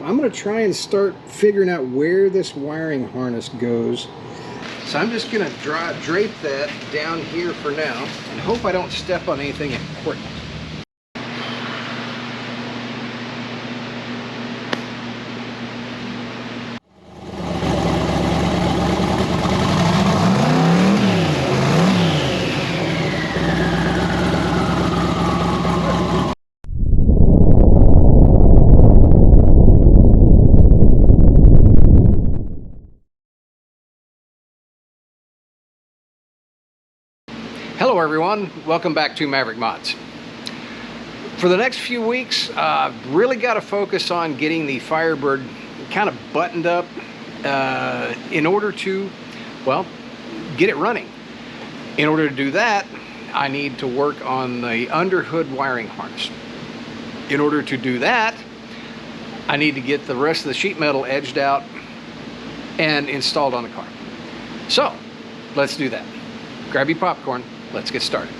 I'm going to try and start figuring out where this wiring harness goes. So I'm just going to drape that down here for now and hope I don't step on anything important. Hello everyone, welcome back to Maverick Mods. For the next few weeks, I've really got to focus on getting the Firebird kind of buttoned up in order to, well, get it running. In order to do that, I need to work on the underhood wiring harness. In order to do that, I need to get the rest of the sheet metal edged out and installed on the car. So, let's do that. Grab your popcorn. Let's get started.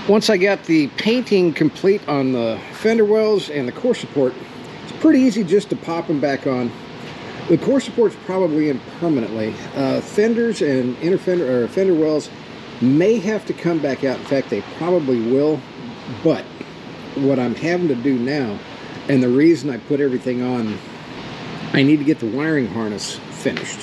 Once I got the painting complete on the fender wells and the core support, it's pretty easy just to pop them back on. The core support's probably in permanently. Fenders and fender wells may have to come back out. In fact, they probably will. But what I'm having to do now, and the reason I put everything on, I need to get the wiring harness finished.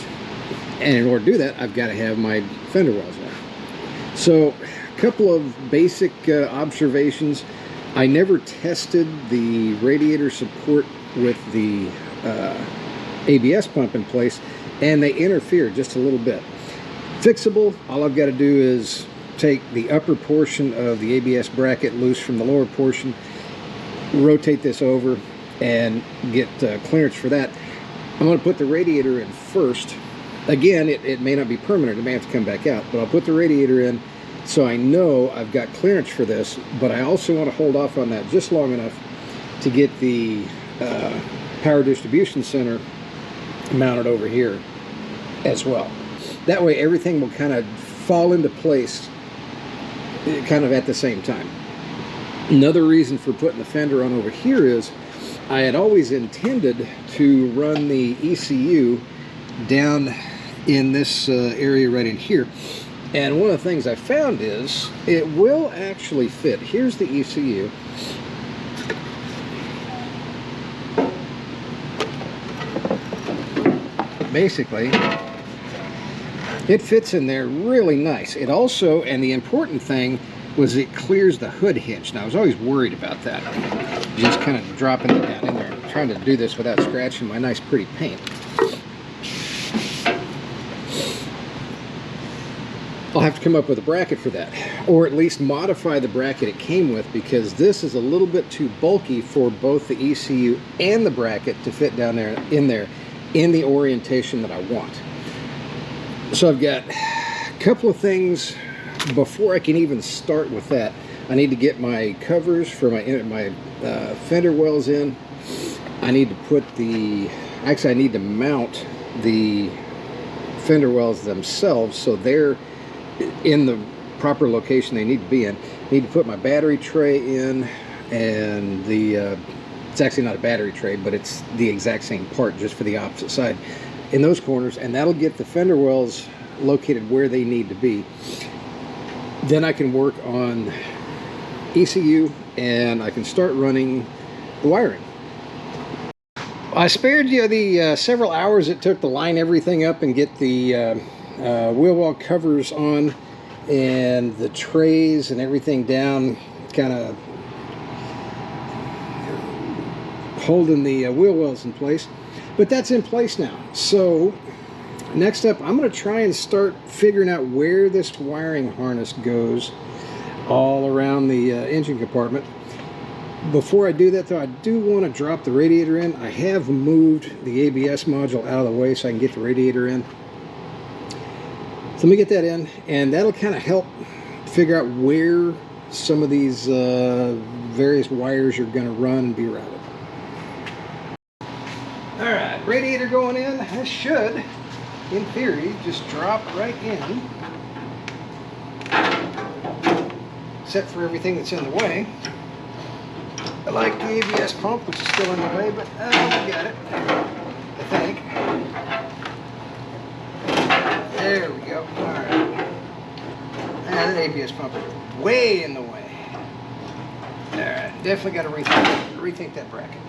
And in order to do that, I've got to have my fender wells on. So, couple of basic observations. I never tested the radiator support with the ABS pump in place, and they interfere just a little bit. Fixable. All I've got to do is take the upper portion of the ABS bracket loose from the lower portion, rotate this over, and get clearance for that. I'm going to put the radiator in first. Again, it may not be permanent. It may have to come back out, but I'll put the radiator in so I know I've got clearance for this, but I also want to hold off on that just long enough to get the power distribution center mounted over here as well. That way everything will kind of fall into place kind of at the same time. Another reason for putting the fender on over here is I had always intended to run the ECU down in this area right in here. And one of the things I found is it will actually fit. Here's the ECU. Basically, it fits in there really nice. It also, and the important thing was it clears the hood hinge. Now, I was always worried about that. Just kind of dropping it down in there. I'm trying to do this without scratching my nice pretty paint. I'll have to come up with a bracket for that, or at least modify the bracket it came with, because this is a little bit too bulky for both the ECU and the bracket to fit down there in the orientation that I want. So I've got a couple of things before I can even start with that. I need to get my covers for my fender wells in. I need to put I need to mount the fender wells themselves so they're in the proper location they need to be in. I need to put my battery tray in, and it's actually not a battery tray, but it's the exact same part, just for the opposite side in those corners, and that'll get the fender wells located where they need to be. Then I can work on ECU, and I can start running the wiring. I spared you the several hours it took to line everything up and get the wheel well covers on and the trays and everything down, kind of holding the wheel wells in place. But that's in place now. So next up, I'm going to try and start figuring out where this wiring harness goes all around the engine compartment. Before I do that though, I do want to drop the radiator in. I have moved the ABS module out of the way so I can get the radiator in. So let me get that in, and that'll kind of help figure out where some of these various wires are going to run and be routed. Alright, radiator going in. This should, in theory, just drop right in. Except for everything that's in the way. I like the ABS pump, which is still in the way, but we got it, I think. There we go. Alright. That ABS pump is way in the way. Alright, definitely got to rethink that bracket.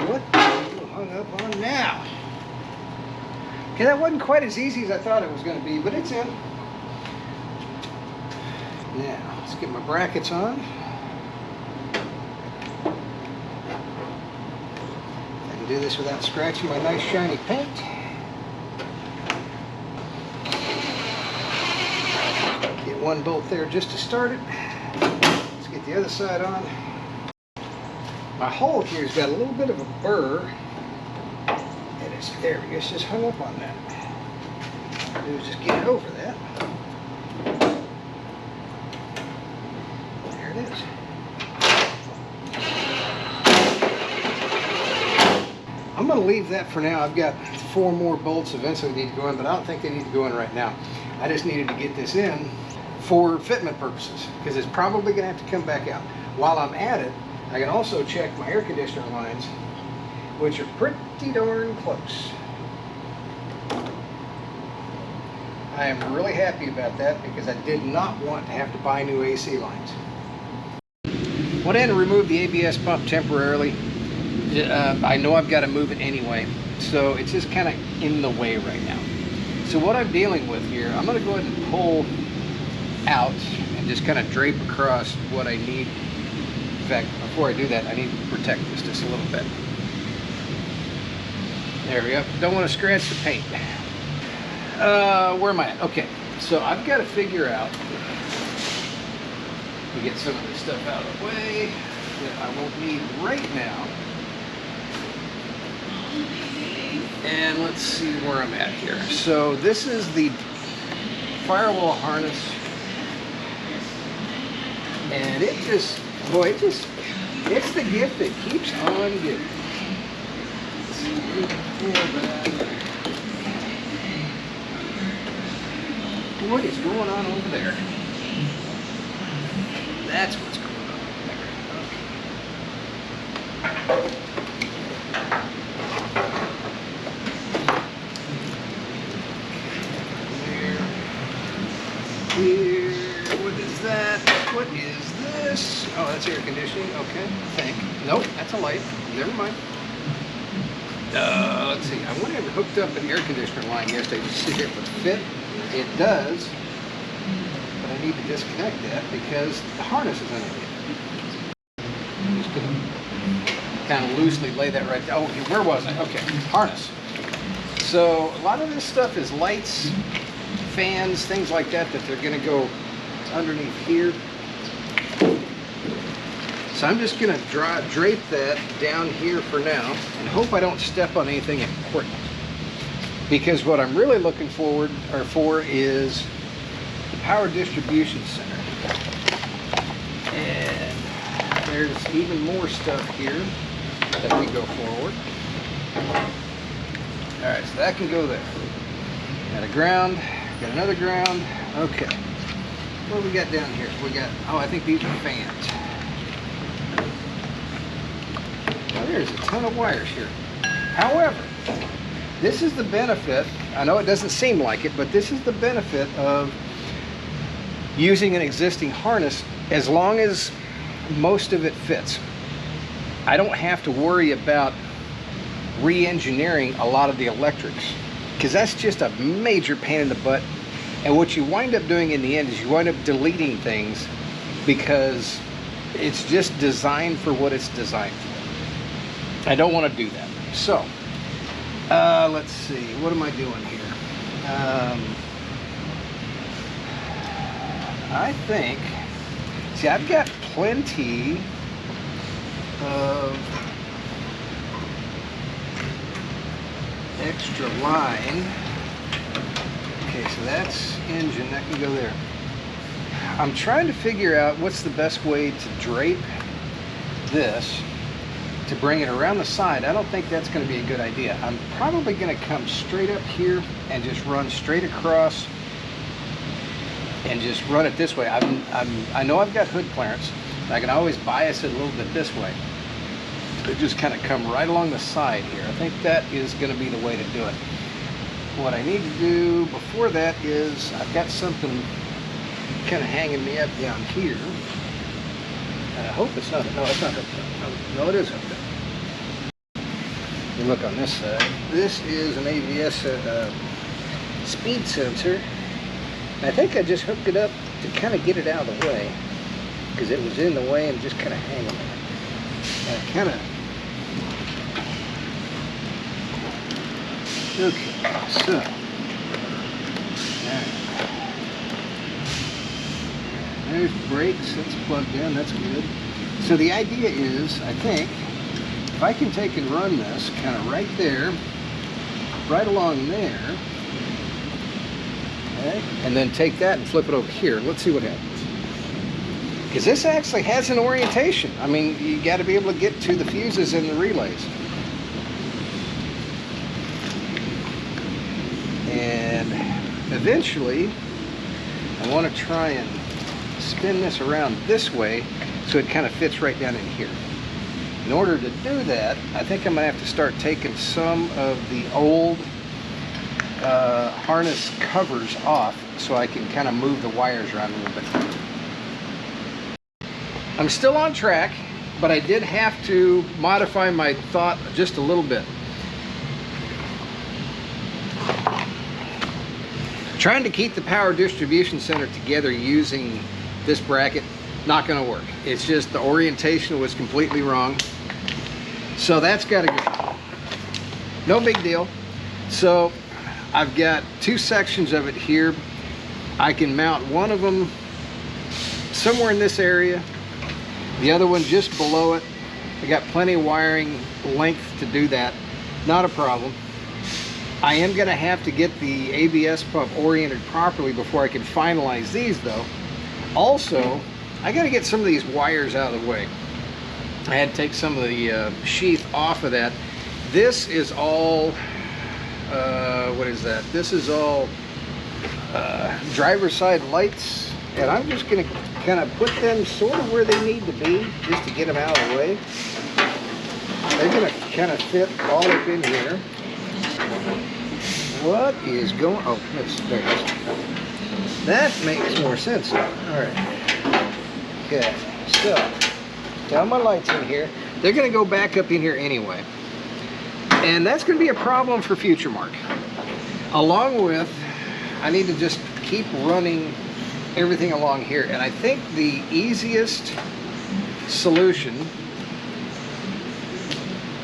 What are you hung up on now? Okay, that wasn't quite as easy as I thought it was going to be, but it's in. Now, let's get my brackets on. I can do this without scratching my nice shiny paint. Get one bolt there just to start it. Let's get the other side on. My hole here's got a little bit of a burr. And it's, there we go, it's just hung up on that. All I do is just get it over that. I'm going to leave that for now. I've got 4 more bolts eventually need to go in, but I don't think they need to go in right now. I just needed to get this in for fitment purposes, because it's probably going to have to come back out. While I'm at it, I can also check my air conditioner lines, which are pretty darn close. I am really happy about that because I did not want to have to buy new AC lines. Went in and removed the ABS pump temporarily. I know I've got to move it anyway, so it's just kind of in the way right now. So what I'm dealing with here, I'm going to go ahead and pull out and just kind of drape across what I need. In fact, before I do that, I need to protect this just a little bit. There we go. Don't want to scratch the paint. Where am I at? Okay, so I've got to figure out, to get some of this stuff out of the way that I won't need right now. And let's see where I'm at here. So this is the firewall harness, and it just, boy, it's the gift that keeps on giving. What is going on over there? That's what's going on over there. Okay. Here, what is that? What is this? Oh, that's air conditioning. Okay, I think. Nope, that's a light. Never mind. Let's see. I went and hooked up an air conditioner line yesterday to see if it would fit. It does, but I need to disconnect that because the harness is underneath. I'm just going to kind of loosely lay that right there. Oh, where was I? Okay, harness. So a lot of this stuff is lights, fans, things like that they're going to go underneath here. So I'm just going to drape that down here for now and hope I don't step on anything important. Because what I'm really looking for is the power distribution center. And there's even more stuff here that we go forward. Alright, so that can go there. Got a ground. Got another ground. Okay. What do we got down here? We got, oh, I think these are fans. Now there's a ton of wires here. However, this is the benefit, I know it doesn't seem like it, but this is the benefit of using an existing harness as long as most of it fits. I don't have to worry about re-engineering a lot of the electrics, because that's just a major pain in the butt. And what you wind up doing in the end is you wind up deleting things because it's just designed for what it's designed for. I don't want to do that. So let's see, what am I doing here? I think, see, I've got plenty of extra line. Okay, so that's engine, that can go there. I'm trying to figure out what's the best way to drape this to bring it around the side. I don't think that's going to be a good idea. I'm probably going to come straight up here and just run straight across and just run it this way. I know I've got hood clearance. I can always bias it a little bit this way. It just kind of come right along the side here. I think that is going to be the way to do it. What I need to do before that is I've got something kind of hanging me up down here. And I hope it's not, no, it's not hooked up. No, it is hooked up. You look on this side. This is an ABS speed sensor. I think I just hooked it up to kind of get it out of the way, because it was in the way and just kind of hanging there. And kind of, okay, so, there's brakes, that's plugged in, that's good. So the idea is, I think, if I can take and run this kind of right there, right along there, okay, and then take that and flip it over here. Let's see what happens. Because this actually has an orientation. I mean, you got to be able to get to the fuses and the relays. And eventually, I want to try and spin this around this way so it kind of fits right down in here. In order to do that, I think I'm going to have to start taking some of the old harness covers off so I can kind of move the wires around a little bit. I'm still on track, but I did have to modify my thought just a little bit. Trying to keep the power distribution center together using this bracket, not going to work. It's just the orientation was completely wrong. So that's got to go. No big deal. So I've got two sections of it here. I can mount one of them somewhere in this area, the other one just below it. I got plenty of wiring length to do that, not a problem. I am going to have to get the ABS pump oriented properly before I can finalize these though. Also, I got to get some of these wires out of the way. I had to take some of the sheath off of that. This is all, what is that? This is all driver's side lights, and I'm just going to kind of put them sort of where they need to be just to get them out of the way. They're going to kind of fit all up in here. What is going on? Oh, there it is. That makes more sense now. All right. Okay, so got my lights in here. They're going to go back up in here anyway. And that's going to be a problem for future Mark. Along with, I need to just keep running everything along here. And I think the easiest solution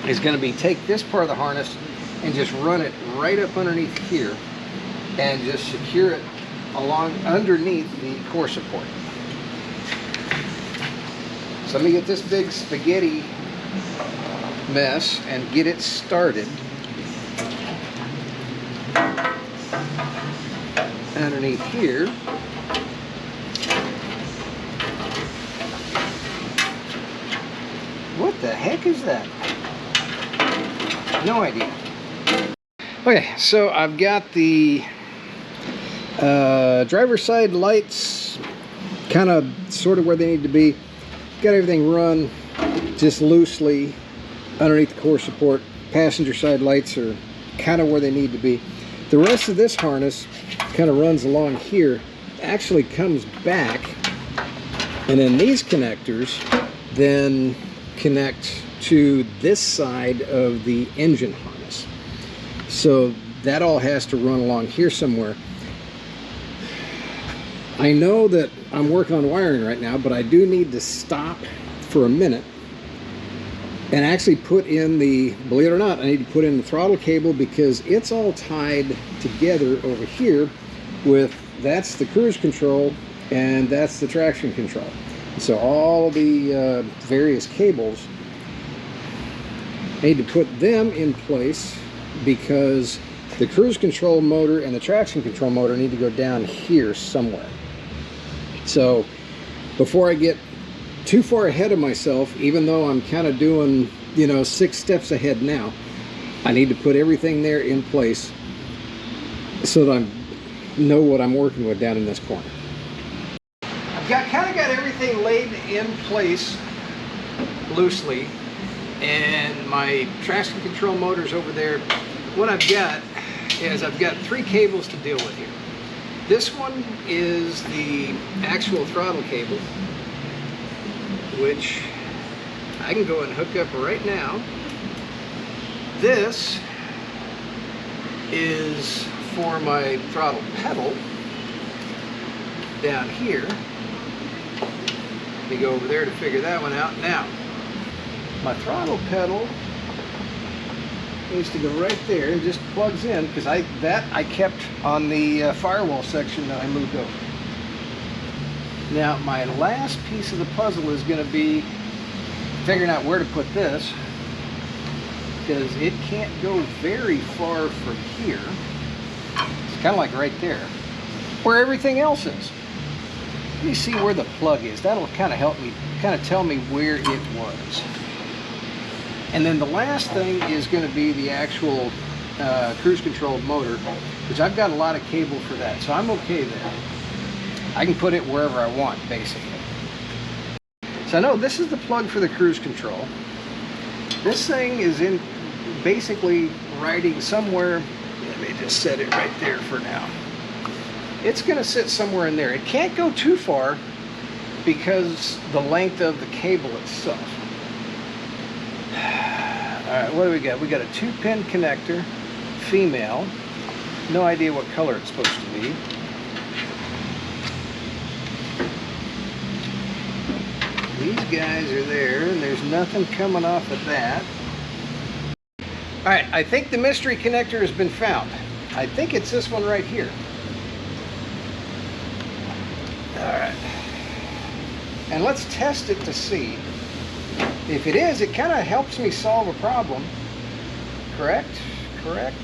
is going to be take this part of the harness and just run it right up underneath here and just secure it along underneath the core support. So let me get this big spaghetti mess and get it started underneath here. What the heck is that? No idea. Okay, so I've got the driver's side lights kind of sort of where they need to be. Got everything run just loosely underneath the core support. Passenger side lights are kind of where they need to be. The rest of this harness kind of runs along here actually comes back, and then these connectors then connect to this side of the engine harness. So that all has to run along here somewhere. I know that I'm working on wiring right now, but I do need to stop for a minute and actually put in the, believe it or not, I need to put in the throttle cable, because it's all tied together over here with, that's the cruise control and that's the traction control. So all the various cables, I need to put them in place, because the cruise control motor and the traction control motor need to go down here somewhere. So before I get too far ahead of myself, even though I'm kind of doing, you know, 6 steps ahead now, I need to put everything there in place so that I know what I'm working with down in this corner. I've kind of got everything laid in place loosely, and my traction control motor's over there. What I've got is I've got 3 cables to deal with here. This one is the actual throttle cable, which I can go and hook up right now. This is for my throttle pedal down here. Let me go over there to figure that one out. Now, my throttle pedal needs to go right there and just plugs in, because I kept on the firewall section that I moved over. Now, my last piece of the puzzle is going to be figuring out where to put this, because it can't go very far from here. It's kind of like right there, where everything else is. Let me see where the plug is. That'll kind of help me, kind of tell me where it was. And then the last thing is going to be the actual cruise control motor, which I've got a lot of cable for that, so I'm okay there. I can put it wherever I want, basically. So I know this is the plug for the cruise control. This thing is in basically riding somewhere. Let me just set it right there for now. It's going to sit somewhere in there. It can't go too far because the length of the cable itself. Alright, what do we got? We got a 2-pin connector, female. No idea what color it's supposed to be. These guys are there, and there's nothing coming off of that. Alright, I think the mystery connector has been found. I think it's this one right here. Alright. And let's test it to see. If it is, it kind of helps me solve a problem. Correct? Correct?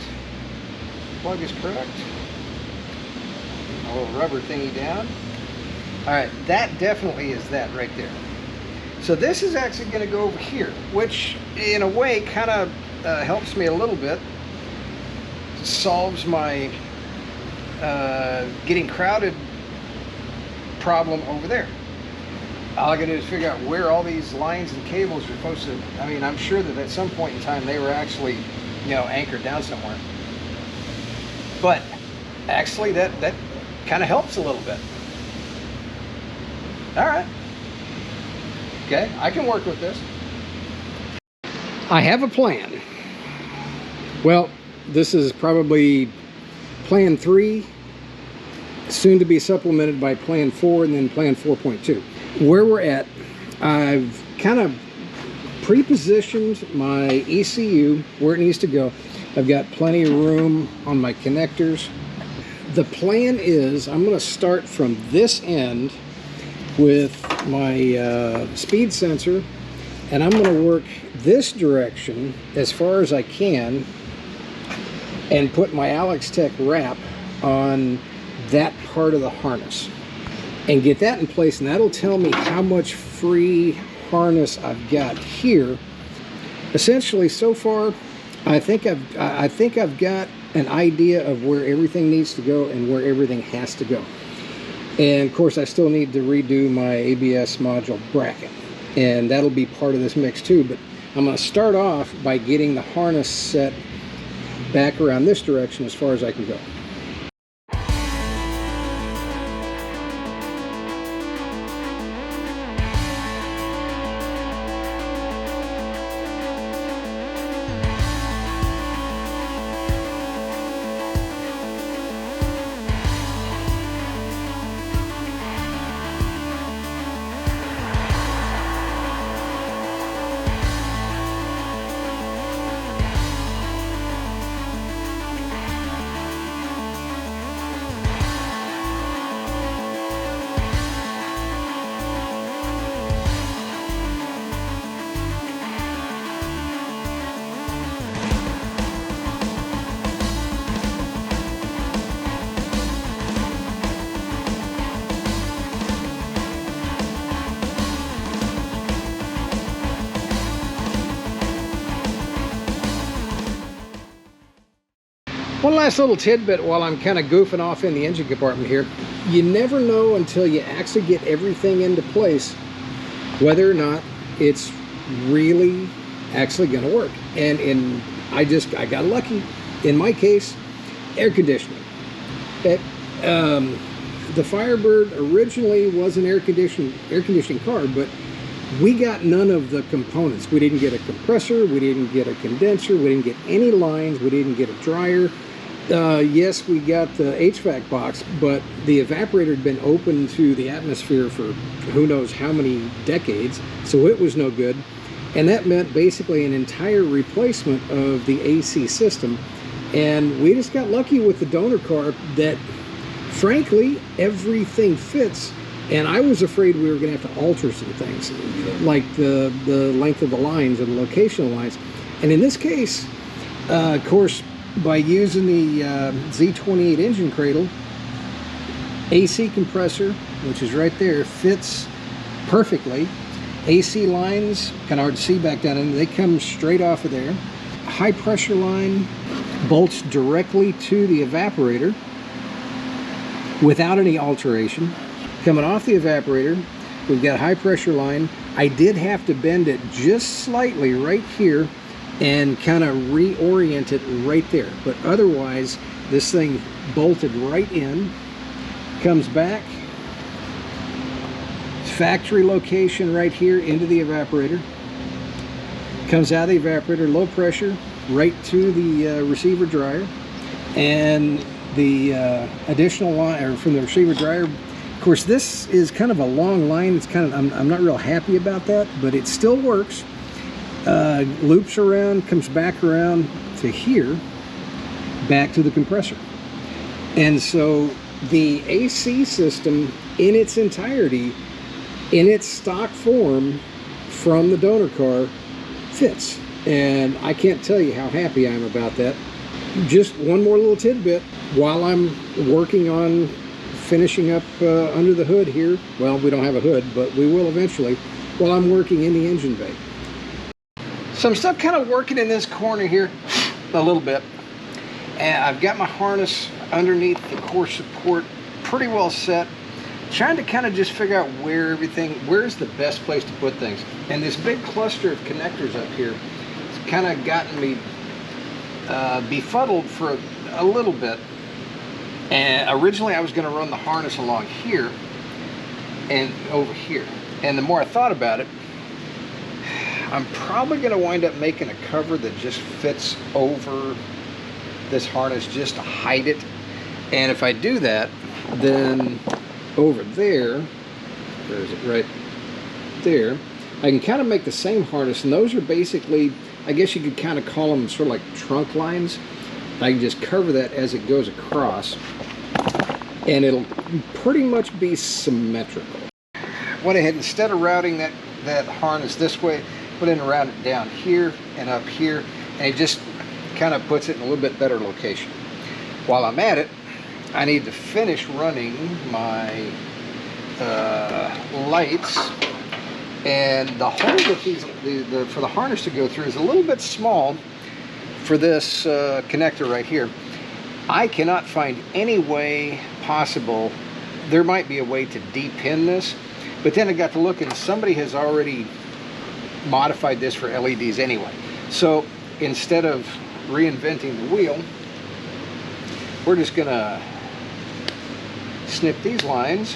Plug is correct. A little rubber thingy down. Alright, that definitely is that right there. So this is actually going to go over here, which in a way kind of helps me a little bit. Solves my getting crowded problem over there. All I gotta do is figure out where all these lines and cables are supposed to, I mean, I'm sure that at some point in time they were actually, you know, anchored down somewhere. But actually that kind of helps a little bit. All right. Okay, I can work with this. I have a plan. Well, this is probably plan 3, soon to be supplemented by plan 4 and then plan 4.2. Where we're at, I've kind of pre-positioned my ECU where it needs to go. I've got plenty of room on my connectors. The plan is I'm going to start from this end with my speed sensor, and I'm going to work this direction as far as I can and put my Alex Tech wrap on that part of the harness and get that in place, and that'll tell me how much free harness I've got here. Essentially, so far, I think I've got an idea of where everything needs to go and where everything has to go. And of course, I still need to redo my ABS module bracket, and that'll be part of this mix too. But I'm going to start off by getting the harness set back around this direction as far as I can go. One last little tidbit while I'm kind of goofing off in the engine compartment here. You never know until you actually get everything into place whether or not it's really actually going to work. And I got lucky. In my case, air conditioning. The Firebird originally was an air conditioning car, but we got none of the components. We didn't get a compressor, we didn't get a condenser, we didn't get any lines, we didn't get a dryer. Yes, we got the HVAC box, but the evaporator had been open to the atmosphere for who knows how many decades, so it was no good. And that meant basically an entire replacement of the AC system. And we just got lucky with the donor car that, frankly, everything fits. And I was afraid we were going to have to alter some things, like the length of the lines and the locational lines. And in this case, of course, by using the Z28 engine cradle, AC compressor, which is right there, fits perfectly. AC lines, kind of hard to see back down in, they come straight off of there. High pressure line bolts directly to the evaporator without any alteration. Coming off the evaporator, we've got a high pressure line. I did have to bend it just slightly right here and kind of reorient it right there, but otherwise this thing bolted right in, comes back, factory location right here into the evaporator, comes out of the evaporator, low pressure, right to the receiver dryer, and the additional line, or from the receiver dryer. Of course, this is kind of a long line. It's kind of, I'm not real happy about that, but it still works. Loops around, comes back around to here, back to the compressor. And so the AC system in its entirety, in its stock form from the donor car, fits. And I can't tell you how happy I am about that. Just one more little tidbit while I'm working on finishing up under the hood here. Well, we don't have a hood, but we will eventually, while I'm working in the engine bay. So I'm still kind of working in this corner here a little bit. And I've got my harness underneath the core support pretty well set. Trying to kind of just figure out where's the best place to put things. And this big cluster of connectors up here has kind of gotten me befuddled for a little bit. And originally I was going to run the harness along here and over here. And the more I thought about it, I'm probably going to wind up making a cover that just fits over this harness just to hide it. And if I do that, then over there, where is it, right there, I can kind of make the same harness, and those are basically, I guess you could kind of call them sort of like trunk lines. I can just cover that as it goes across, and it'll pretty much be symmetrical. Went ahead, instead of routing that harness this way, went in and route it down here and up here, and it just kind of puts it in a little bit better location. While I'm at it, I need to finish running my lights, and the hole that for the harness to go through is a little bit small for this connector right here. I cannot find any way possible. There might be a way to de-pin this, but then I got to look, and somebody has already modified this for LEDs anyway. So instead of reinventing the wheel, we're just gonna snip these lines,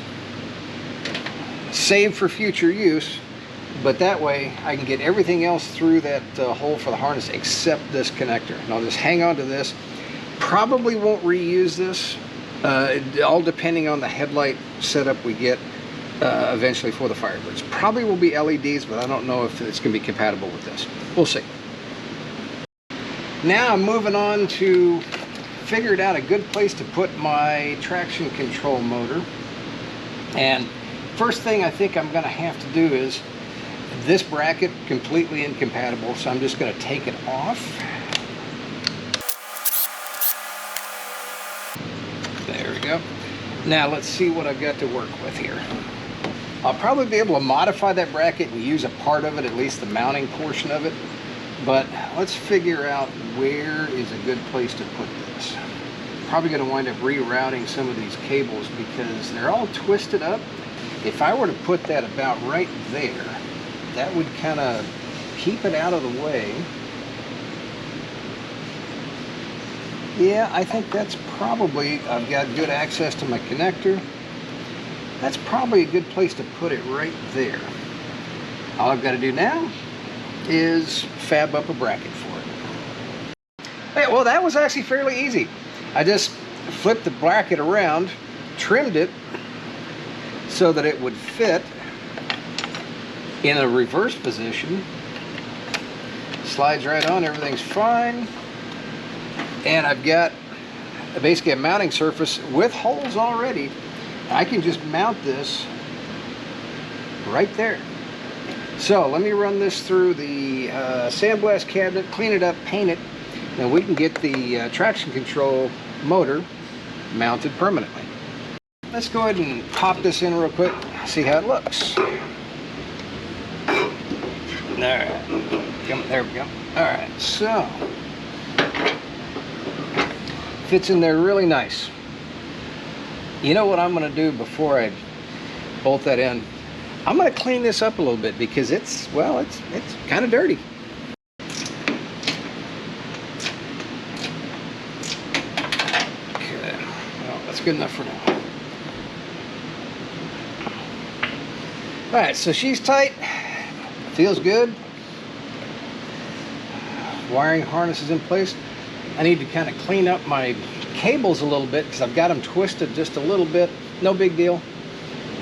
save for future use, but that way I can get everything else through that hole for the harness except this connector. And I'll just hang on to this. Probably won't reuse this, all depending on the headlight setup we get eventually for the Firebirds. Probably will be LEDs, but I don't know if it's going to be compatible with this. We'll see. Now I'm moving on to figured out a good place to put my traction control motor. And first thing I think I'm going to have to do is this bracket completely incompatible, so I'm just going to take it off. There we go. Now let's see what I've got to work with here. I'll probably be able to modify that bracket and use a part of it, at least the mounting portion of it. But let's figure out where is a good place to put this. probably going to wind up rerouting some of these cables because they're all twisted up. If I were to put that about right there, that would kind of keep it out of the way. Yeah, I think that's probably, I've got good access to my connector. That's probably a good place to put it right there. All I've got to do now is fab up a bracket for it. Hey, well, that was actually fairly easy. I just flipped the bracket around, trimmed it so that it would fit in a reverse position. Slides right on, everything's fine. And I've got basically a mounting surface with holes already. I can just mount this right there. So let me run this through the sandblast cabinet, clean it up, paint it, and we can get the traction control motor mounted permanently. Let's go ahead and pop this in real quick, see how it looks. Alright, there we go. Alright, so fits in there really nice. You know what I'm going to do before I bolt that in? I'm going to clean this up a little bit because it's, well, it's kind of dirty. Okay, well, that's good enough for now. Alright, so she's tight, feels good. Wiring harness is in place. I need to kind of clean up my cables a little bit because I've got them twisted just a little bit. No big deal.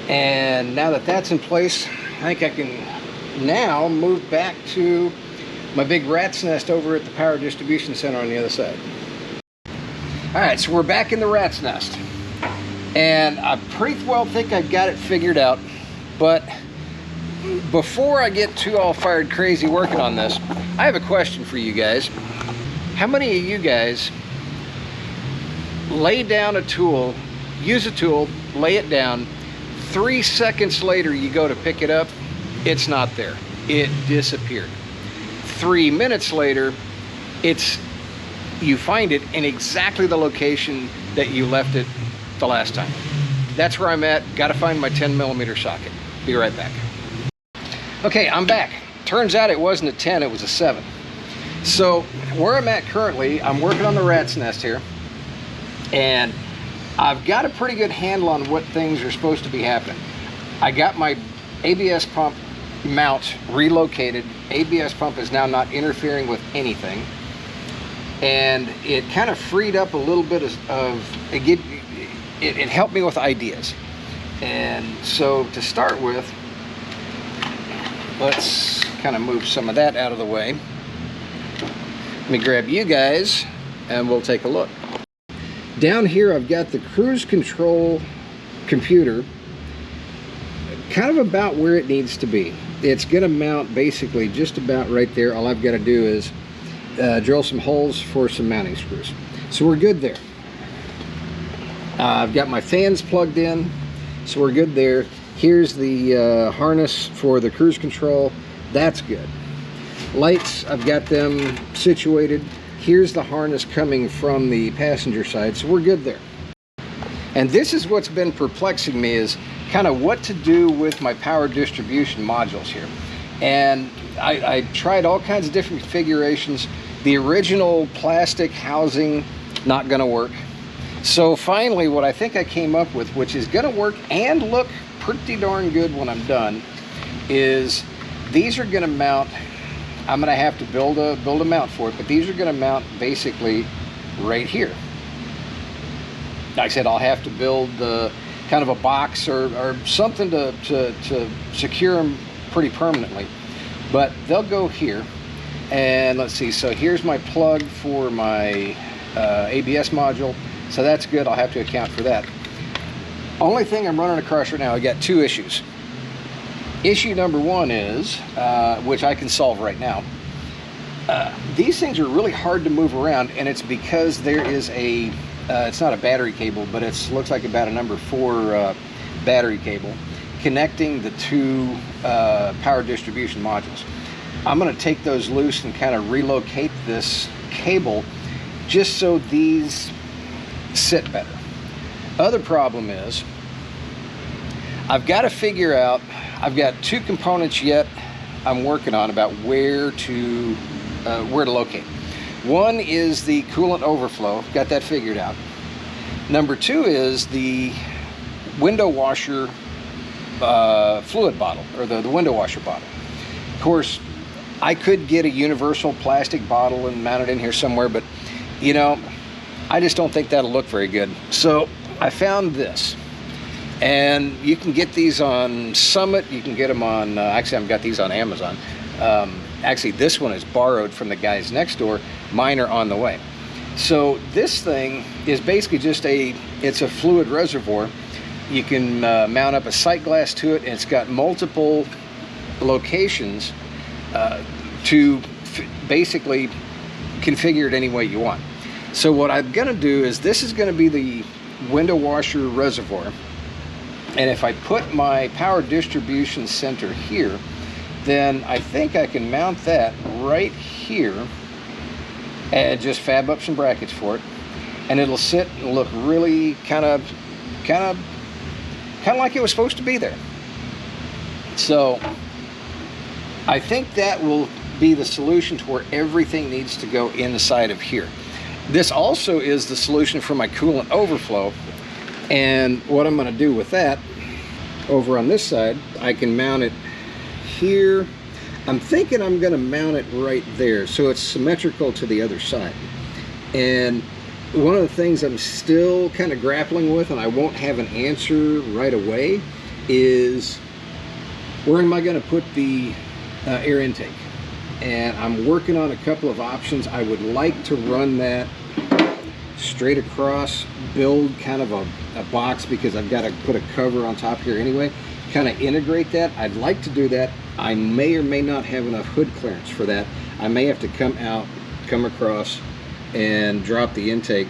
And now that that's in place, I think I can now move back to my big rat's nest over at the power distribution center on the other side. Alright, so we're back in the rat's nest. And I pretty well think I've got it figured out. But before I get too all fired crazy working on this, I have a question for you guys. How many of you guys lay down a tool, use a tool, lay it down, 3 seconds later you go to pick it up, it's not there, it disappeared. 3 minutes later, you find it in exactly the location that you left it the last time. That's where I'm at. Got to find my 10mm socket. Be right back. Okay, I'm back. Turns out it wasn't a 10, it was a 7. So where I'm at currently, I'm working on the rat's nest here, and I've got a pretty good handle on what things are supposed to be happening. I got my ABS pump mount relocated. ABS pump is now not interfering with anything, and it kind of freed up a little bit of it helped me with ideas. And so to start with, let's kind of move some of that out of the way. Let me grab you guys and we'll take a look. Down here I've got the cruise control computer kind of about where it needs to be. It's going to mount basically just about right there. All I've got to do is drill some holes for some mounting screws. So we're good there. I've got my fans plugged in, so we're good there. Here's the harness for the cruise control. That's good. Lights, I've got them situated. Here's the harness coming from the passenger side, so we're good there. And this is what's been perplexing me, is kind of what to do with my power distribution modules here. And I tried all kinds of different configurations. The original plastic housing, not gonna work. So finally, what I think I came up with, which is gonna work and look pretty darn good when I'm done, is these are gonna mount. I'm gonna have to build a mount for it, but these are gonna mount basically right here. Like I said, I'll have to build kind of a box or something to secure them pretty permanently. But they'll go here. And let's see, so here's my plug for my ABS module. So that's good, I'll have to account for that. Only thing I'm running across right now, I got two issues. Issue number one is, which I can solve right now, these things are really hard to move around, and it's because there is a, it's not a battery cable, but it looks like about a number 4 battery cable connecting the two power distribution modules. I'm going to take those loose and kind of relocate this cable just so these sit better. Other problem is I've got to figure out, I've got two components yet I'm working on about where to locate. One is the coolant overflow, got that figured out. Number two is the window washer fluid bottle, or the window washer bottle. Of course, I could get a universal plastic bottle and mount it in here somewhere, but you know, I just don't think that'll look very good. So I found this, and you can get these on Summit, you can get them on, actually I've got these on Amazon. Actually, this one is borrowed from the guys next door. Mine are on the way. So this thing is basically just it's a fluid reservoir. You can mount up a sight glass to it, and it's got multiple locations to basically configure it any way you want. So what I'm gonna do is, this is gonna be the window washer reservoir, and if I put my power distribution center here, then I think I can mount that right here and just fab up some brackets for it, and it'll sit and look really kind of like it was supposed to be there. So I think that will be the solution to where everything needs to go inside of here. This also is the solution for my coolant overflow, and what I'm going to do with that, over on this side, I can mount it here. I'm thinking I'm going to mount it right there so it's symmetrical to the other side. And one of the things I'm still kind of grappling with, and I won't have an answer right away, is where am I going to put the air intake? And I'm working on a couple of options. I would like to run that straight across, build kind of a box, because I've got to put a cover on top here anyway, kind of integrate that. I'd like to do that. I may or may not have enough hood clearance for that. I may have to come across and drop the intake,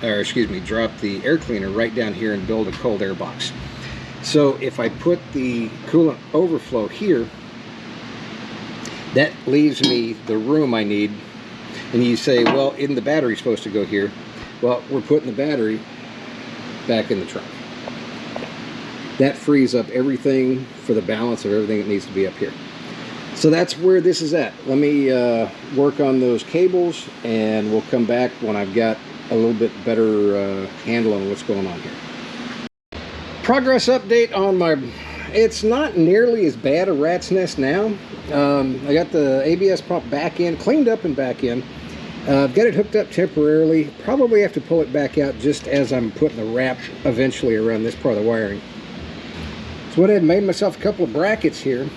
or excuse me, drop the air cleaner right down here and build a cold air box. So if I put the coolant overflow here, that leaves me the room I need. And you say, well, isn't the battery supposed to go here? Well, we're putting the battery back in the trunk. That frees up everything for the balance of everything that needs to be up here. So that's where this is at. Let me work on those cables, and we'll come back when I've got a little bit better handle on what's going on here. Progress update on my, it's not nearly as bad a rat's nest now. I got the ABS pump back in, cleaned up and back in. I've got it hooked up temporarily. Probably have to pull it back out just as I'm putting the wrap eventually around this part of the wiring. So what I had made myself a couple of brackets here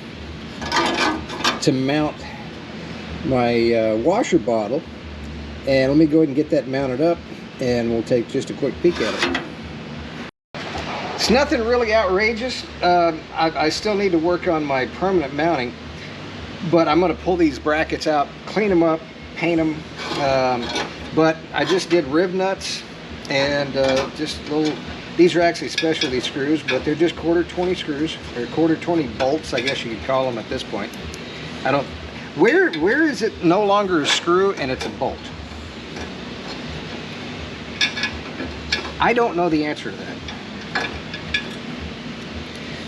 to mount my washer bottle, and let me go ahead and get that mounted up, and we'll take just a quick peek at it. It's nothing really outrageous. I still need to work on my permanent mounting, but I'm going to pull these brackets out, clean them up, paint them, but I just did rib nuts and just little, these are actually specialty screws, but they're just 1/4 screws, or 1/4 bolts, I guess you could call them at this point. I don't, where is it no longer a screw and it's a bolt? I don't know the answer to that.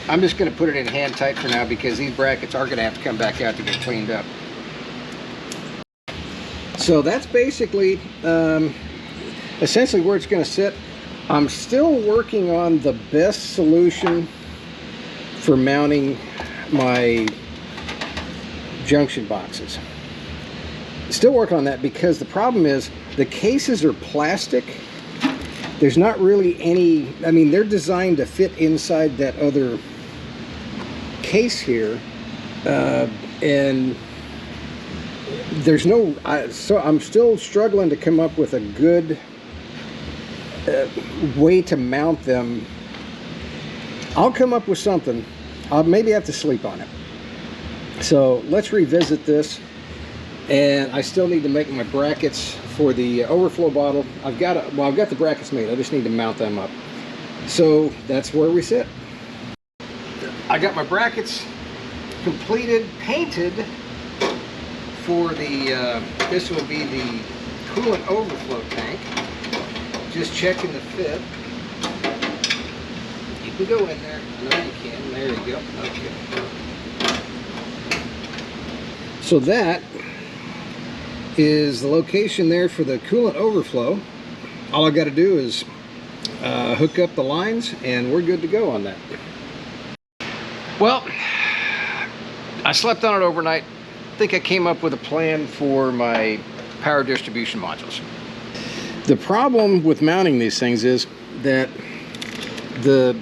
I'm just going to put it in hand tight for now, because these brackets are going to have to come back out to get cleaned up. So that's basically essentially where it's going to sit. I'm still working on the best solution for mounting my junction boxes. Still working on that, because the problem is the cases are plastic. There's not really any, I mean, they're designed to fit inside that other case here, and there's no, so I'm still struggling to come up with a good way to mount them. I'll come up with something. I'll maybe have to sleep on it. So let's revisit this. And I still need to make my brackets for the overflow bottle. I've got the brackets made. I just need to mount them up. So that's where we sit. I got my brackets completed, painted for the, this will be the coolant overflow tank. Just checking the fit. You can go in there. No, you can. There you go. Okay. So that is the location there for the coolant overflow. All I got to do is hook up the lines and we're good to go on that. Well, I slept on it overnight. I think I came up with a plan for my power distribution modules. The problem with mounting these things is that the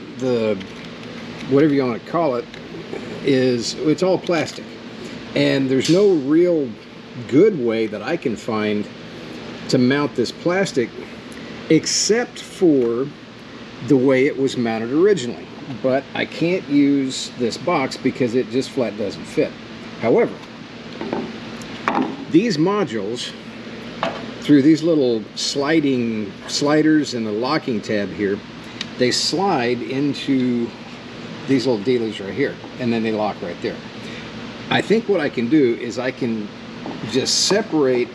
whatever you want to call it it's all plastic, and there's no real good way that I can find to mount this plastic except for the way it was mounted originally. But I can't use this box because it just flat doesn't fit. However, these modules, through these little sliders and the locking tab here, they slide into these little dealies right here, and then they lock right there. I think what I can do is I can just separate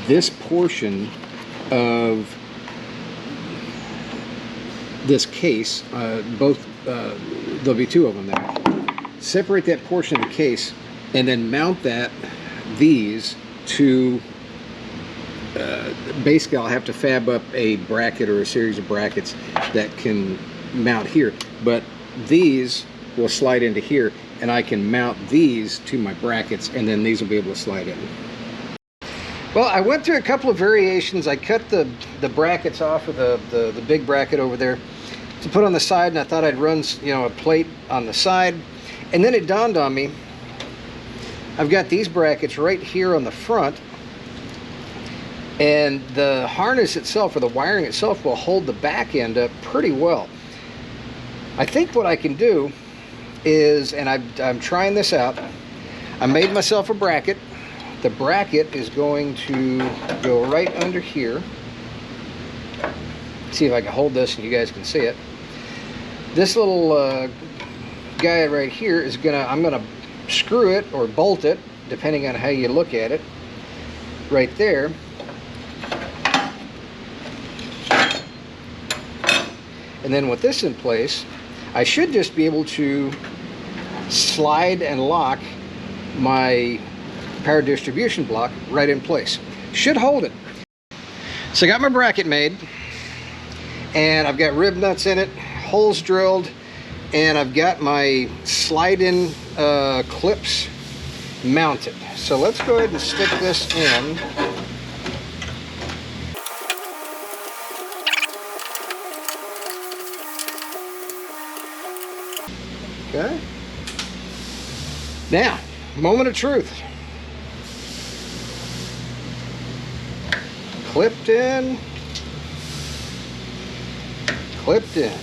this portion of this case, there'll be two of them there. Separate that portion of the case and then mount these to basically I'll have to fab up a bracket or a series of brackets that can mount here, but these will slide into here and I can mount these to my brackets, and then these will be able to slide in. Well, I went through a couple of variations. I cut the brackets off of the big bracket over there to put on the side, and I thought I'd run, you know, a plate on the side, and then it dawned on me I've got these brackets right here on the front, and the harness itself, or the wiring itself, will hold the back end up pretty well. I think what I can do is, and I'm trying this out, I made myself a bracket. The bracket is going to go right under here. See if I can hold this and you guys can see it. This little guy right here is I'm gonna screw it or bolt it, depending on how you look at it, right there. And then with this in place, I should just be able to slide and lock my power distribution block right in place. Should hold it. So I got my bracket made, and I've got rib nuts in it, holes drilled, and I've got my slide-in clips mounted. So let's go ahead and stick this in. Okay. Now, moment of truth. Clipped in. Clipped in.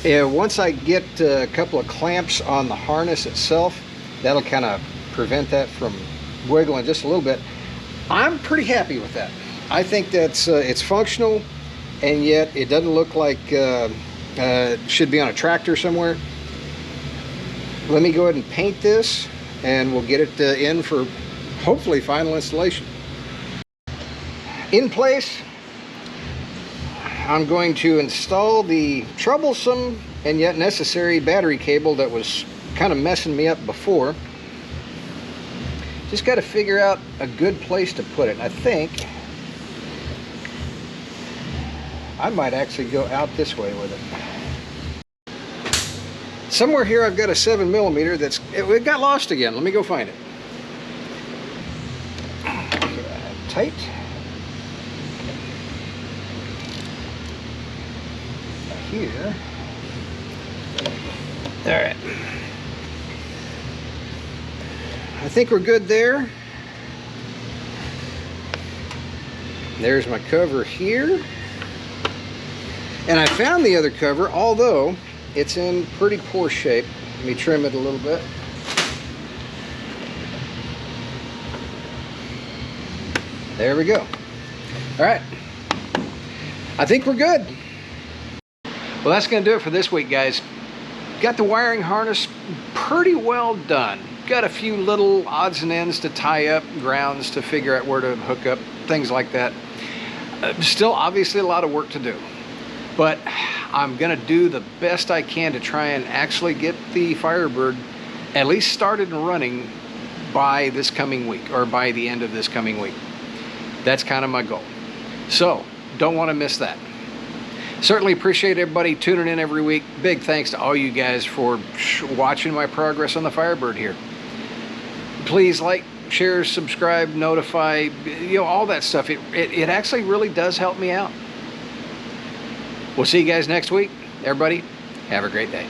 And once I get a couple of clamps on the harness itself, that'll kind of prevent that from wiggling just a little bit. I'm pretty happy with that. I think that's it's functional, and yet it doesn't look like it should be on a tractor somewhere. Let me go ahead and paint this, and we'll get it in for hopefully final installation. In place, I'm going to install the troublesome and yet necessary battery cable that was kind of messing me up before. Just got to figure out a good place to put it. I think I might actually go out this way with it. Somewhere here I've got a 7mm it got lost again. Let me go find it. Tight. Here. All right. I think we're good there. There's my cover here. And I found the other cover, although it's in pretty poor shape. Let me trim it a little bit. There we go. All right. I think we're good. Well, that's going to do it for this week, guys. Got the wiring harness pretty well done. Got a few little odds and ends to tie up, grounds to figure out where to hook up, things like that. Still, obviously, a lot of work to do. But I'm going to do the best I can to try and actually get the Firebird at least started and running by this coming week, or by the end of this coming week. That's kind of my goal. So, don't want to miss that. Certainly appreciate everybody tuning in every week. Big thanks to all you guys for watching my progress on the Firebird here. Please like, share, subscribe, notify, you know, all that stuff. It actually really does help me out. We'll see you guys next week. Everybody, have a great day.